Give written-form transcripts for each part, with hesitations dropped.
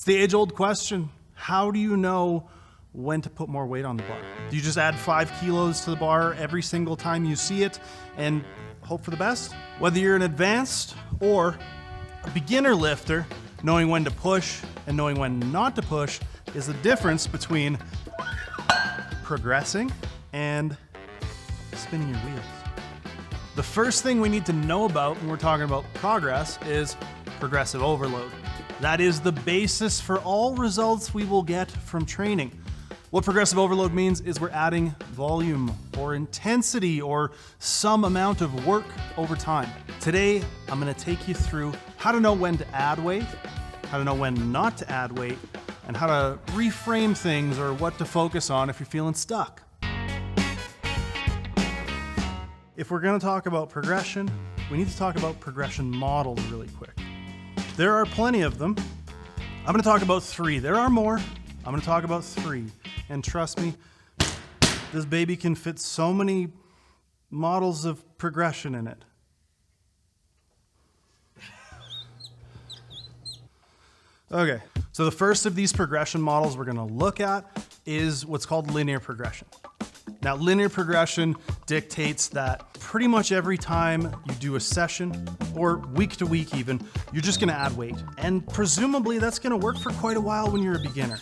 It's the age-old question. How do you know when to put more weight on the bar? Do you just add 5 kilos to the bar every single time you see it and hope for the best? Whether you're an advanced or a beginner lifter, knowing when to push and knowing when not to push is the difference between progressing and spinning your wheels. The first thing we need to know about when we're talking about progress is progressive overload. That is the basis for all results we will get from training. What progressive overload means is we're adding volume or intensity or some amount of work over time. Today, I'm gonna take you through how to know when to add weight, how to know when not to add weight, and how to reframe things or what to focus on if you're feeling stuck. If we're gonna talk about progression, we need to talk about progression models really quick. There are plenty of them. I'm gonna talk about 3. There are more. I'm gonna talk about 3. And trust me, this baby can fit so many models of progression in it. Okay, so the first of these progression models we're gonna look at is what's called linear progression. Now, linear progression dictates that pretty much every time you do a session, or week to week even, you're just gonna add weight. And presumably that's gonna work for quite a while when you're a beginner.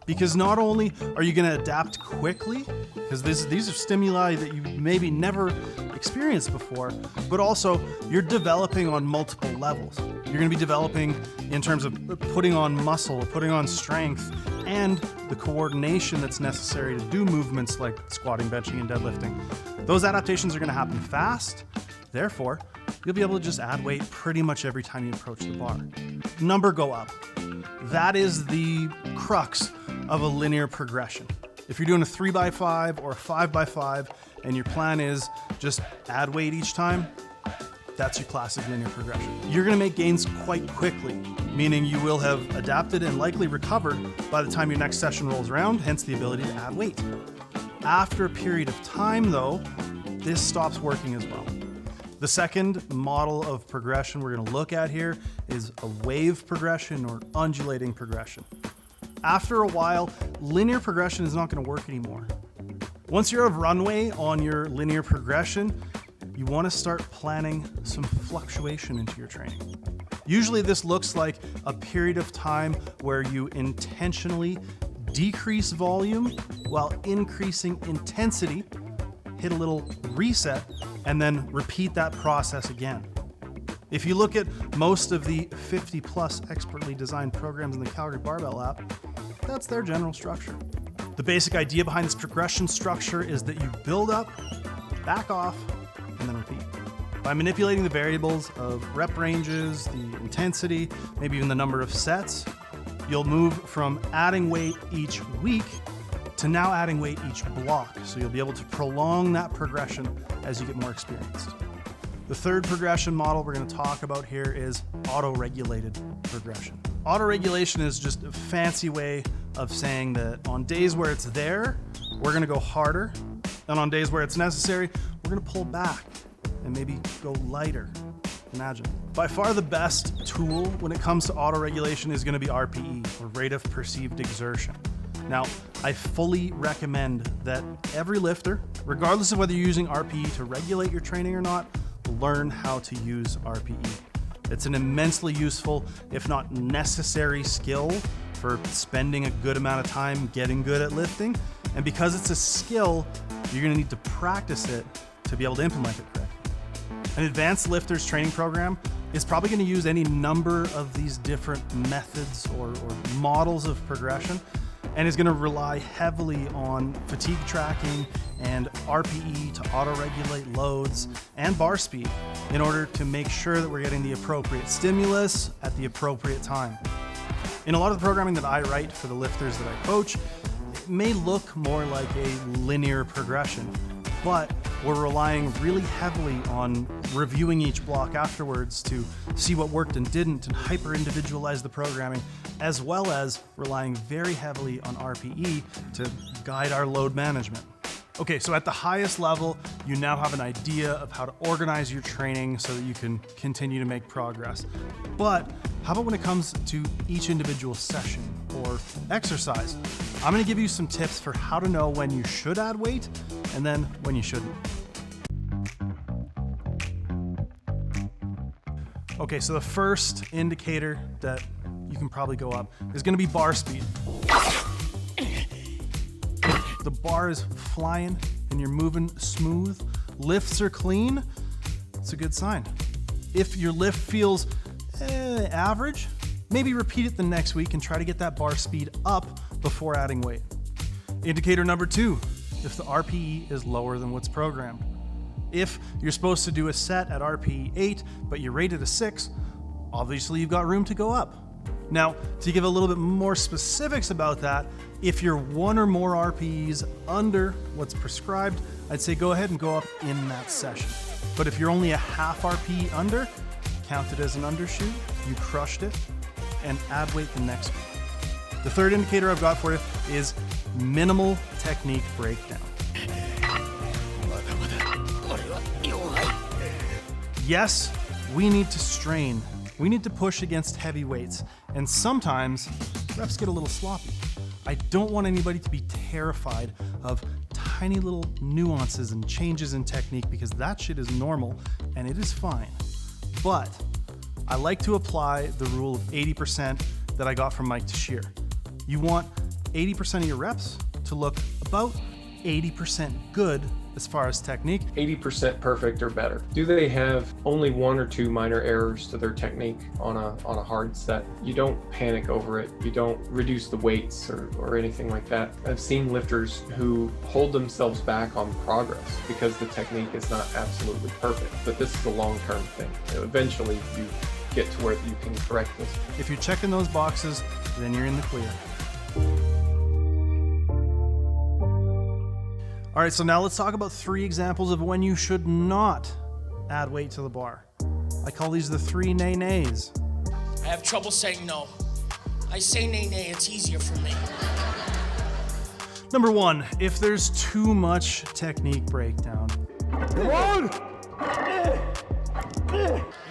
Because not only are you gonna adapt quickly, because these are stimuli that you maybe never experienced before, but also you're developing on multiple levels. You're gonna be developing in terms of putting on muscle, putting on strength, and the coordination that's necessary to do movements like squatting, benching, and deadlifting. Those adaptations are gonna happen fast, therefore, you'll be able to just add weight pretty much every time you approach the bar. Number go up. That is the crux of a linear progression. If you're doing a 3x5 or a 5x5 and your plan is just add weight each time, that's your classic linear progression. You're gonna make gains quite quickly, meaning you will have adapted and likely recovered by the time your next session rolls around, hence the ability to add weight. After a period of time though, this stops working as well. The second model of progression we're gonna look at here is a wave progression or undulating progression. After a while, linear progression is not gonna work anymore. Once you're of runway on your linear progression, you wanna start planning some fluctuation into your training. Usually this looks like a period of time where you intentionally decrease volume while increasing intensity, hit a little reset, and then repeat that process again. If you look at most of the 50+ expertly designed programs in the Calgary Barbell app, that's their general structure. The basic idea behind this progression structure is that you build up, back off, and then repeat. By manipulating the variables of rep ranges, the intensity, maybe even the number of sets, you'll move from adding weight each week to now adding weight each block. So you'll be able to prolong that progression as you get more experienced. The third progression model we're going to talk about here is auto-regulated progression. Auto-regulation is just a fancy way of saying that on days where it's there, we're going to go harder, and on days where it's necessary, we're going to pull back and maybe go lighter. Imagine. By far the best tool when it comes to auto-regulation is going to be RPE, or rate of perceived exertion. Now, I fully recommend that every lifter, regardless of whether you're using RPE to regulate your training or not, learn how to use RPE. It's an immensely useful, if not necessary, skill for spending a good amount of time getting good at lifting. And because it's a skill, you're gonna need to practice it to be able to implement it correctly. An advanced lifters training program is probably gonna use any number of these different methods or models of progression, and is gonna rely heavily on fatigue tracking and RPE to auto-regulate loads and bar speed in order to make sure that we're getting the appropriate stimulus at the appropriate time. In a lot of the programming that I write for the lifters that I coach, it may look more like a linear progression, but we're relying really heavily on reviewing each block afterwards to see what worked and didn't and hyper-individualize the programming, as well as relying very heavily on RPE to guide our load management. Okay, so at the highest level, you now have an idea of how to organize your training so that you can continue to make progress. But how about when it comes to each individual session or exercise? I'm gonna give you some tips for how to know when you should add weight and then when you shouldn't. Okay, so the first indicator that you can probably go up is gonna be bar speed. The bar is flying and you're moving smooth, lifts are clean, it's a good sign. If your lift feels average, maybe repeat it the next week and try to get that bar speed up before adding weight. Indicator number 2, if the RPE is lower than what's programmed. If you're supposed to do a set at RPE 8, but you're rated a 6, obviously you've got room to go up. Now, to give a little bit more specifics about that, if you're 1 or more RPEs under what's prescribed, I'd say go ahead and go up in that session. But if you're only a half RPE under, count it as an undershoot, you crushed it, and add weight the next week. The third indicator I've got for you is minimal technique breakdown. Yes, we need to strain. We need to push against heavy weights, and sometimes reps get a little sloppy. I don't want anybody to be terrified of tiny little nuances and changes in technique because that shit is normal and it is fine. But I like to apply the rule of 80% that I got from Mike Tashir. You want 80% of your reps to look about 80% good as far as technique. 80% perfect or better. Do they have only 1 or 2 minor errors to their technique on a hard set? You don't panic over it. You don't reduce the weights or anything like that. I've seen lifters who hold themselves back on progress because the technique is not absolutely perfect, but this is a long-term thing. Eventually you get to where you can correct this. If you're checking those boxes, then you're in the clear. All right, so now let's talk about 3 examples of when you should not add weight to the bar. I call these the 3 nay-nays. I have trouble saying no. I say nay-nay, it's easier for me. Number 1, if there's too much technique breakdown.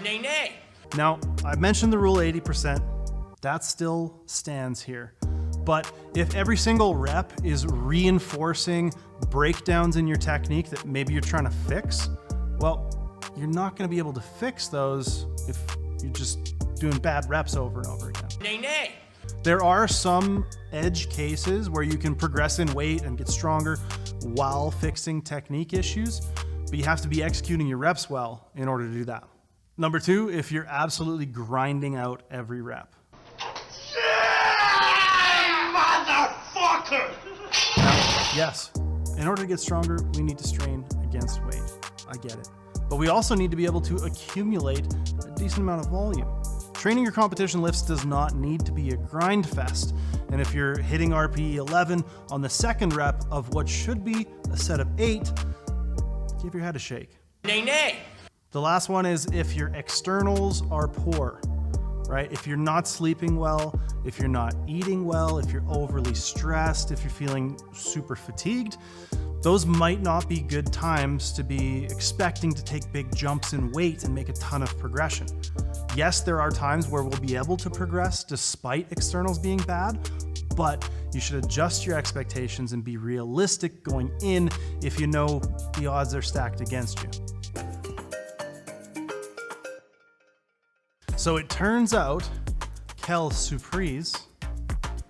Nay-nay. Now, I've mentioned the rule 80%. That still stands here. But if every single rep is reinforcing breakdowns in your technique that maybe you're trying to fix, well, you're not going to be able to fix those if you're just doing bad reps over and over again. Nay-nay. There are some edge cases where you can progress in weight and get stronger while fixing technique issues, but you have to be executing your reps well in order to do that. Number 2, if you're absolutely grinding out every rep. Now, yes, in order to get stronger, we need to strain against weight. I get it. But we also need to be able to accumulate a decent amount of volume. Training your competition lifts does not need to be a grind fest. And if you're hitting RPE 11 on the second rep of what should be a set of 8, give your head a shake. Nay-nay. The last one is if your externals are poor, right? If you're not sleeping well, if you're not eating well, if you're overly stressed, if you're feeling super fatigued, those might not be good times to be expecting to take big jumps in weight and make a ton of progression. Yes, there are times where we'll be able to progress despite externals being bad, but you should adjust your expectations and be realistic going in if you know the odds are stacked against you. So it turns out, quelle surprise,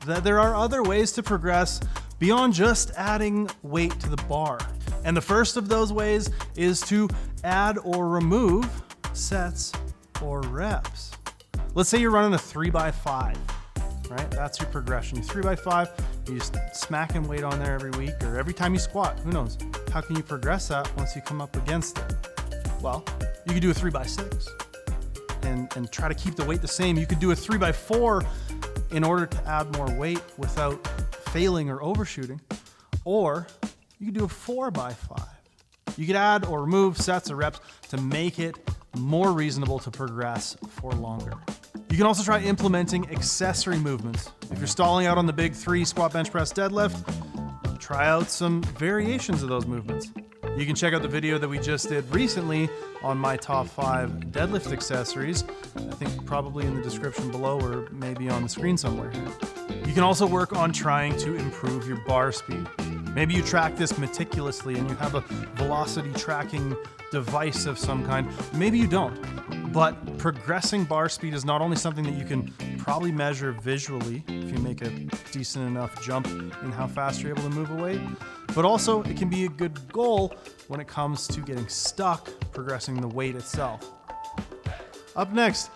that there are other ways to progress beyond just adding weight to the bar. And the first of those ways is to add or remove sets or reps. Let's say you're running a 3x5, right? That's your progression. You 3x5, you just smacking weight on there every week or every time you squat, who knows? How can you progress that once you come up against it? Well, you could do a 3x6. And try to keep the weight the same. You could do a 3x4 in order to add more weight without failing or overshooting. Or you could do a 4x5. You could add or remove sets or reps to make it more reasonable to progress for longer. You can also try implementing accessory movements. If you're stalling out on the big 3 squat, bench press, deadlift, try out some variations of those movements. You can check out the video that we just did recently on my top 5 deadlift accessories. I think probably in the description below or maybe on the screen somewhere. You can also work on trying to improve your bar speed. Maybe you track this meticulously and you have a velocity tracking device of some kind. Maybe you don't. But progressing bar speed is not only something that you can probably measure visually if you make a decent enough jump in how fast you're able to move a weight, but also it can be a good goal when it comes to getting stuck progressing the weight itself. Up next,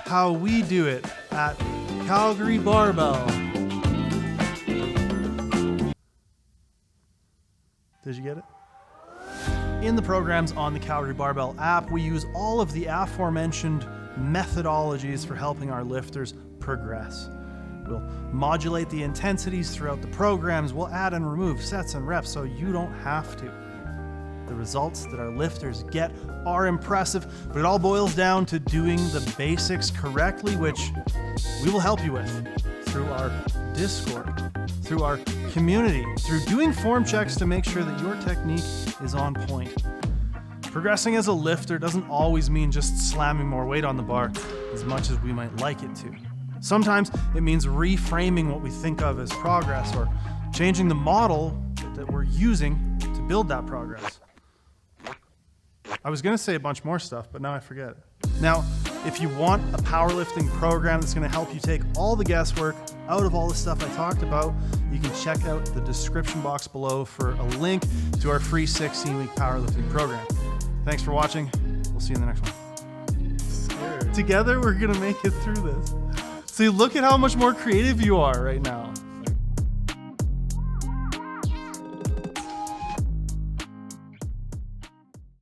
how we do it at Calgary Barbell. Did you get it? In the programs on the Calgary Barbell app, we use all of the aforementioned methodologies for helping our lifters progress. We'll modulate the intensities throughout the programs. We'll add and remove sets and reps so you don't have to. The results that our lifters get are impressive, but it all boils down to doing the basics correctly, which we will help you with through our Discord, through our community, through doing form checks to make sure that your technique is on point. Progressing as a lifter doesn't always mean just slamming more weight on the bar as much as we might like it to. Sometimes it means reframing what we think of as progress or changing the model that we're using to build that progress. I was going to say a bunch more stuff, but now I forget. Now, if you want a powerlifting program that's going to help you take all the guesswork out of all the stuff I talked about, you can check out the description box below for a link to our free 16-week powerlifting program. Thanks for watching. We'll see you in the next one. Scared. Together, we're going to make it through this. See, look at how much more creative you are right now.